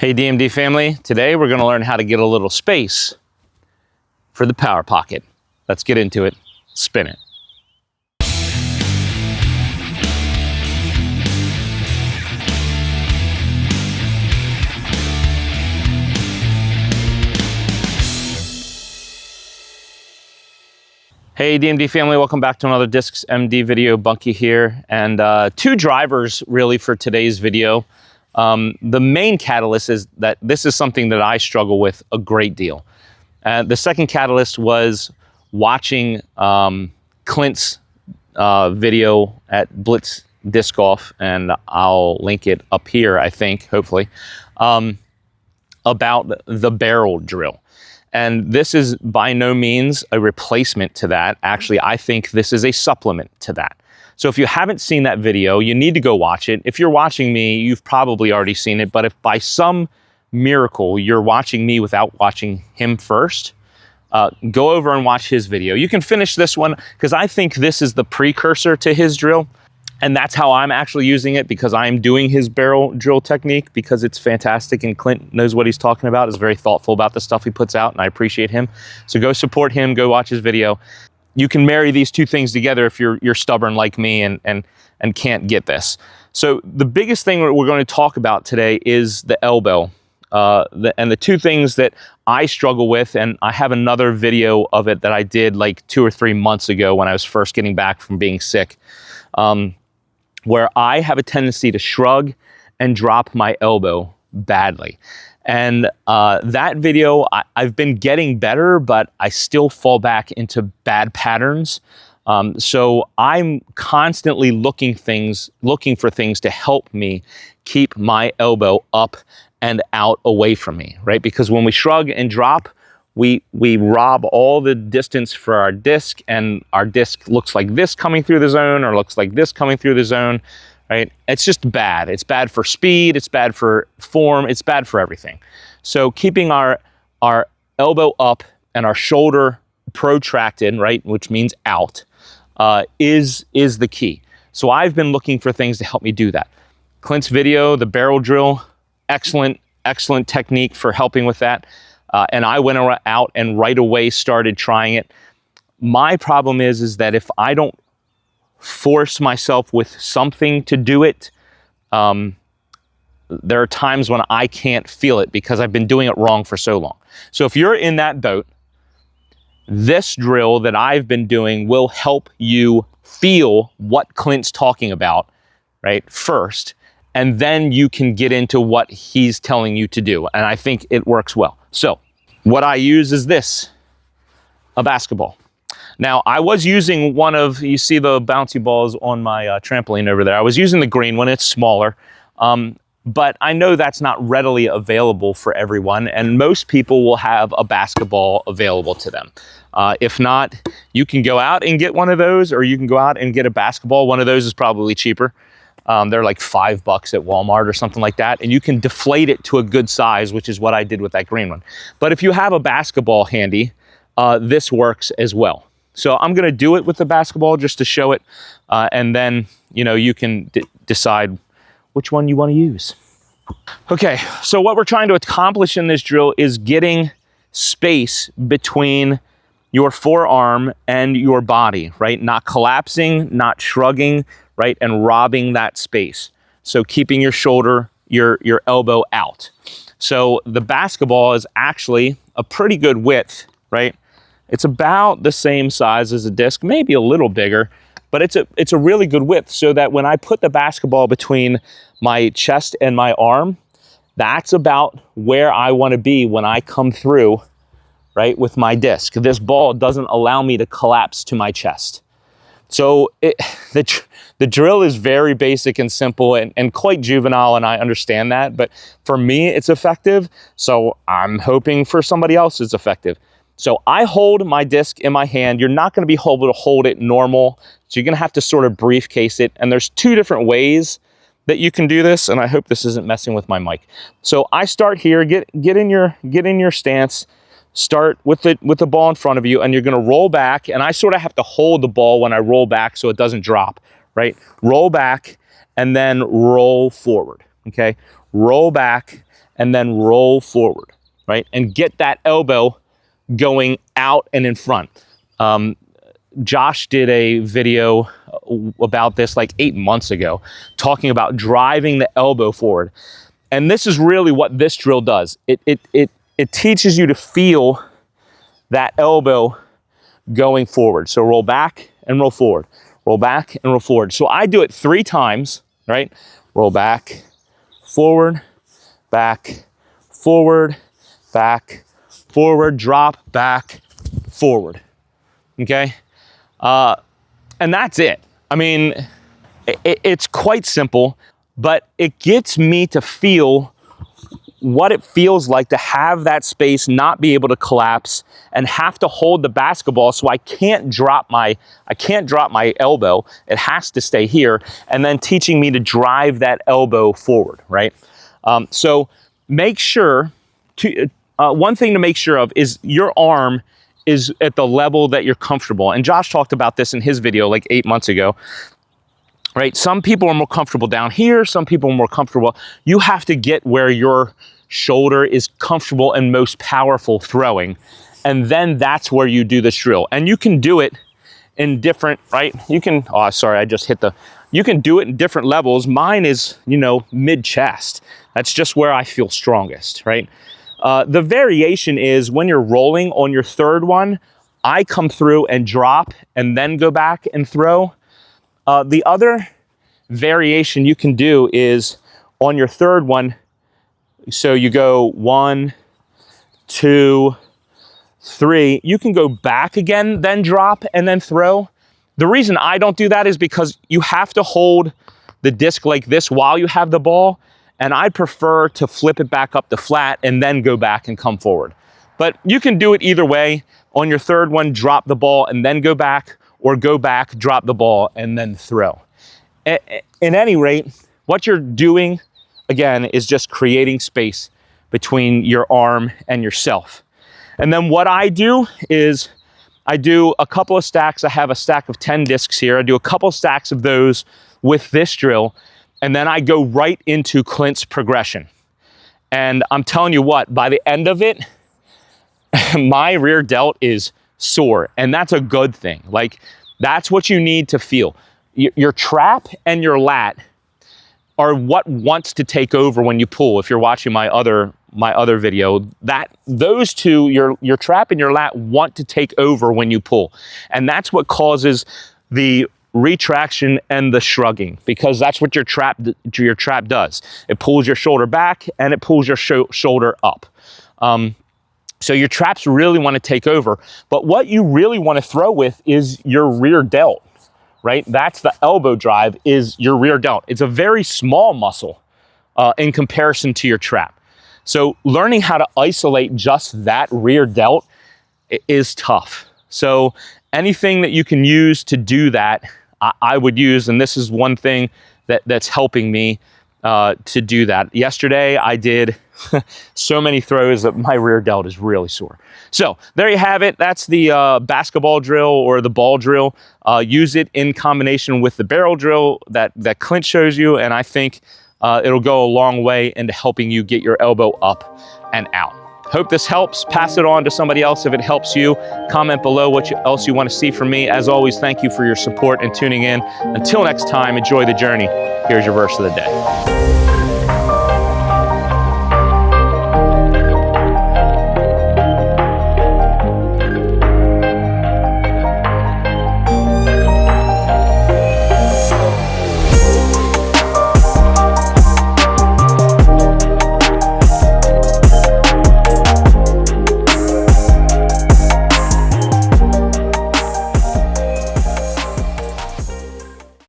Hey DMD family, today we're going to learn how to get a little space for the power pocket. Let's get into it. Spin it. Hey DMD family, welcome back to another Discs MD video. Bunky here, and two drivers really for today's video. The main catalyst is that this is something that I struggle with a great deal. The second catalyst was watching Clint's video at Blitz Disc Golf, and I'll link it up here, I think, hopefully, about the barrel drill. And this is by no means a replacement to that. Actually, I think this is a supplement to that. So if you haven't seen that video, you need to go watch it. If you're watching me, you've probably already seen it. But if by some miracle you're watching me without watching him first, go over and watch his video. You can finish this one because I think this is the precursor to his drill. And that's how I'm actually using it, because I'm doing his barrel drill technique because it's fantastic, and Clint knows what he's talking about, is very thoughtful about the stuff he puts out, and I appreciate him. So go support him, go watch his video. You can marry these two things together if you're stubborn like me and can't get this. So the biggest thing we're going to talk about today is the elbow. And the two things that I struggle with, and I have another video of it that I did like 2 or 3 months ago when I was first getting back from being sick, where I have a tendency to shrug and drop my elbow badly. And that video, I've been getting better, but I still fall back into bad patterns. So I'm constantly looking for things to help me keep my elbow up and out away from me, right? Because when we shrug and drop, we rob all the distance for our disc, and our disc looks like this coming through the zone, or looks like this coming through the zone, right? It's just bad. It's bad for speed, it's bad for form, it's bad for everything. So keeping our elbow up and our shoulder protracted, right, which means out, is the key. So I've been looking for things to help me do that. Clint's video, the barrel drill, excellent technique for helping with that. And I went out and right away started trying it. My problem is that if I don't force myself with something to do it, there are times when I can't feel it because I've been doing it wrong for so long. So if you're in that boat, this drill that I've been doing will help you feel what Clint's talking about, right, first, and then you can get into what he's telling you to do. And I think it works well. So what I use is this, a basketball. Now, I was using one of, you see the bouncy balls on my trampoline over there. I was using the green one, it's smaller. But I know that's not readily available for everyone, and most people will have a basketball available to them. If not, you can go out and get one of those, or you can go out and get a basketball. One of those is probably cheaper. They're like $5 at Walmart or something like that, and you can deflate it to a good size, which is what I did with that green one. But if you have a basketball handy, this works as well. So I'm going to do it with the basketball just to show it, and then you can decide which one you want to use. Okay, so what we're trying to accomplish in this drill is getting space between your forearm and your body, right? Not collapsing, not shrugging, right? And robbing that space. So keeping your shoulder, your elbow out. So the basketball is actually a pretty good width, right? It's about the same size as a disc, maybe a little bigger, but it's a really good width, so that when I put the basketball between my chest and my arm, that's about where I want to be when I come through, right, with my disc. This ball doesn't allow me to collapse to my chest. So the drill is very basic and simple and quite juvenile, and I understand that, but for me it's effective, so I'm hoping for somebody else it's effective. So I hold my disc in my hand. You're not going to be able to hold it normal, so you're going to have to sort of briefcase it, and there's two different ways that you can do this, and I hope this isn't messing with my mic. So I start here, get in your stance, start with the ball in front of you, and you're going to roll back, and I sort of have to hold the ball when I roll back so it doesn't drop, right? Roll back and then roll forward, okay? Roll back and then roll forward, right? And get that elbow going out and in front. Josh did a video about this like 8 months ago, talking about driving the elbow forward. And this is really what this drill does. It teaches you to feel that elbow going forward. So roll back and roll forward, roll back and roll forward. So I do it 3 times, right? Roll back, forward, back, forward, back, forward, drop, back, forward, okay? And that's it. I mean, it's quite simple, but it gets me to feel what it feels like to have that space, not be able to collapse, and have to hold the basketball so I can't drop my elbow. It has to stay here, and then teaching me to drive that elbow forward, right? So make sure to, one thing to make sure of is your arm is at the level that you're comfortable. And Josh talked about this in his video like 8 months ago, right? Some people are more comfortable down here, some people are more comfortable. You have to get where your shoulder is comfortable and most powerful throwing. And then that's where you do this drill. And you can do it in different, right? You can, oh, sorry, I just hit the, you can do it in different levels. Mine is, you know, mid-chest. That's just where I feel strongest, right? The variation is when you're rolling on your third one, I come through and drop and then go back and throw. The other variation you can do is on your third one, so you go 1, 2, 3, you can go back again, then drop and then throw. The reason I don't do that is because you have to hold the disc like this while you have the ball, and I prefer to flip it back up to flat and then go back and come forward. But you can do it either way. On your third one, drop the ball and then go back, or go back, drop the ball, and then throw. In any rate, what you're doing, again, is just creating space between your arm and yourself. And then what I do is I do a couple of stacks. I have a stack of 10 discs here. I do a couple of stacks of those with this drill, and then I go right into Clint's progression. And I'm telling you what, by the end of it, my rear delt is sore, and that's a good thing. Like, that's what you need to feel. Your trap and your lat are what wants to take over when you pull. If you're watching my other video, that those two, your trap and your lat, want to take over when you pull, and that's what causes the retraction and the shrugging, because that's what your trap does. It pulls your shoulder back and it pulls your shoulder up. So your traps really want to take over, but what you really want to throw with is your rear delt, right? That's the elbow drive, is your rear delt. It's a very small muscle in comparison to your trap. So learning how to isolate just that rear delt is tough. So anything that you can use to do that, I would use, and this is one thing that's helping me to do that. Yesterday, I did so many throws that my rear delt is really sore. So there you have it. That's the basketball drill or the ball drill. Use it in combination with the barrel drill that Clint shows you, and I think it'll go a long way into helping you get your elbow up and out. Hope this helps. Pass it on to somebody else if it helps you. Comment below what else you want to see from me. As always, thank you for your support and tuning in. Until next time, enjoy the journey. Here's your verse of the day.